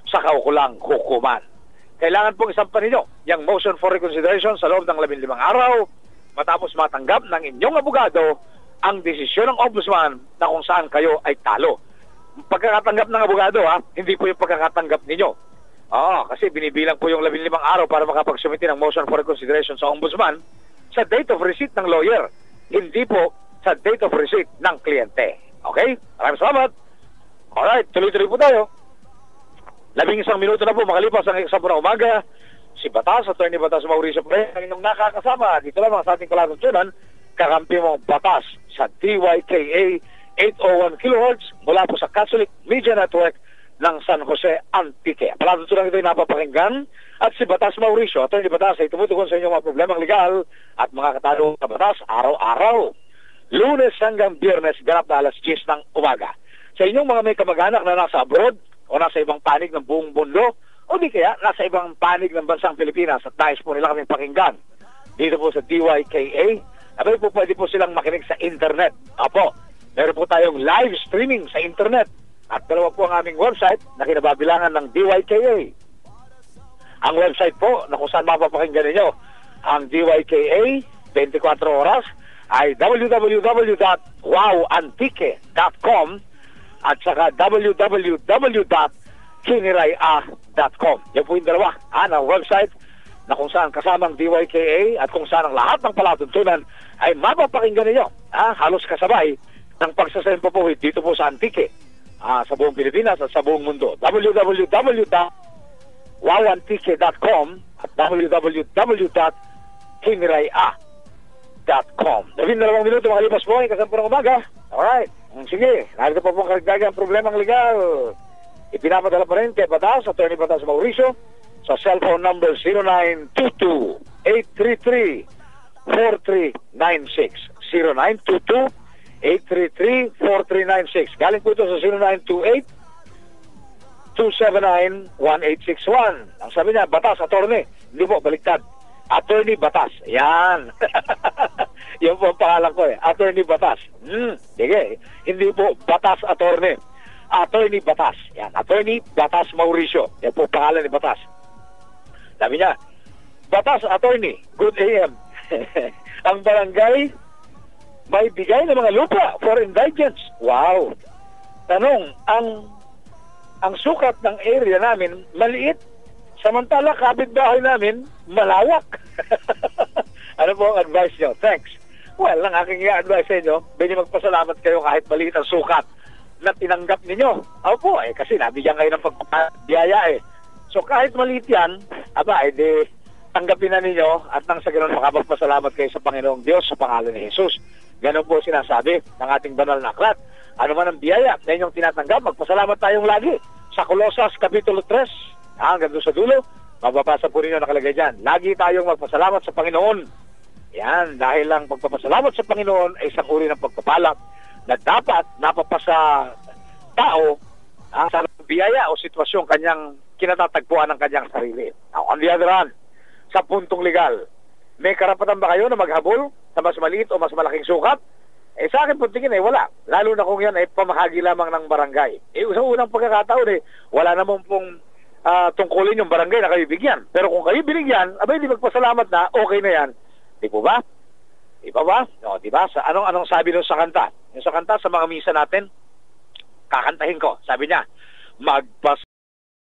sa kaukulang hukuman. Kailangan pong isampan ninyo yung motion for reconsideration sa loob ng 15 araw matapos matanggap ng inyong abogado ang desisyon ng ombudsman na kung saan kayo ay talo. Pagkakatanggap ng abogado, hindi po yung pagkakatanggap ninyo. Kasi binibilang po yung 15 araw para makapagsumiti ng motion for reconsideration sa ombudsman sa date of receipt ng lawyer, hindi po sa date of receipt ng kliyente. Okay? Maraming salamat. Alright, tuloy-tuloy po tayo. 11 minuto na po makalipas ang 1 na umaga. Si Batas, Attorney Batas Mauricio Perez, ang inyong nakakasama dito lamang sa ating palatuntunan, kakampi mong Batas sa DYKA 801 kHz mula po sa Catholic Media Network ng San Jose Antique. Palatuntunan ito ay napapakinggan at si Batas Mauricio, Attorney Batas, ay tumutugon sa inyong mga problemang legal at mga katanungan sa Batas araw-araw. Lunes hanggang Biyernes, ganap na alas 10 ng umaga. Sa inyong mga may kamag-anak na nasa abroad o nasa ibang panig ng buong mundo o di kaya nasa ibang panig ng bansang Pilipinas at nais po nila kaming pakinggan dito po sa DYKA, abay po pwede po silang makinig sa internet. Apo, meron po tayong live streaming sa internet at dalawa po ang aming website na kinababilangan ng DYKA. Ang website po na kung saan mapapakinggan ninyo ang DYKA 24 oras ay www.wowantique.com at saka www.kiniraya.com. Yan po yung dalawa ng website na kung saan kasamang DYKA at kung saan ang lahat ng palatuntunan ay mapapakinggan ninyo. Halos kasabay ng pagsasempopuhid dito po sa Antique, sa buong Pilipinas at sa buong mundo. www.wowantique.com at www.kiniraya.com. 12 minuto makalipas po ay kasampurang umaga. Alright. Sige, narito po pong karagdagang problemang legal. Ipinapadala pa rin kay Batas, Attorney Batas Mauricio, sa cellphone number 0922-833-4396. 0922-833-4396. Galing po ito sa 0928-279-1861. Ang sabi niya, Batas, Attorney. Hindi po, baliktad. Attorney Batas. Yan. Yan po ang pangalan ko Attorney Batas. Sige. Hindi po Batas Attorney. Attorney Batas. Yan. Attorney Batas Mauricio. Yan po ang pangalan ni Batas. Sabi niya, Batas Attorney, good AM. Ang barangay may bigay ng mga lupa for indigents. Wow. Tanong, ang sukat ng area namin maliit. Samantala, kapitbahay namin, malawak. Ano po ang advice nyo? Thanks. Well, ang aking i-advise sa inyo, pwede magpasalamat kayo kahit maliit ang sukat na tinanggap ninyo. Opo, kasi nabigyan kayo ng pagpapabiyaya So, kahit maliit yan, tanggapin na ninyo at nang sa ganun makapagpasalamat kayo sa Panginoong Diyos sa pangalan ni Jesus. Ganun po sinasabi ng ating banal na aklat. Ano man ang biyaya na inyong tinatanggap, magpasalamat tayong lagi. Sa Colosas Kapitulo 3, hanggang doon sa dulo, mababasa po ninyo nakalagay dyan. Lagi tayong magpasalamat sa Panginoon. Yan, dahil lang pagpapasalamat sa Panginoon ay isang uri ng pagpapala na dapat napapasa tao sa biyaya o sitwasyon kanyang kinatatagpuan ng kanyang sarili. Now, on the other hand, sa puntong legal, may karapatan ba kayo na maghabol sa mas maliit o mas malaking sukat? Sa akin po tingin wala. Lalo na kung yan ay pamahagi lamang ng barangay. Sa unang pagkakataon wala namang pong tungkulin yung barangay na kayo bigyan. Pero kung kayo binigyan, di magpasalamat na, okay na yan. Di po ba? Di ba ba? No, di ba? Anong sabi nun sa kanta? Yung sa kanta, sa mga misa natin, kakantahin ko. Sabi niya, magpas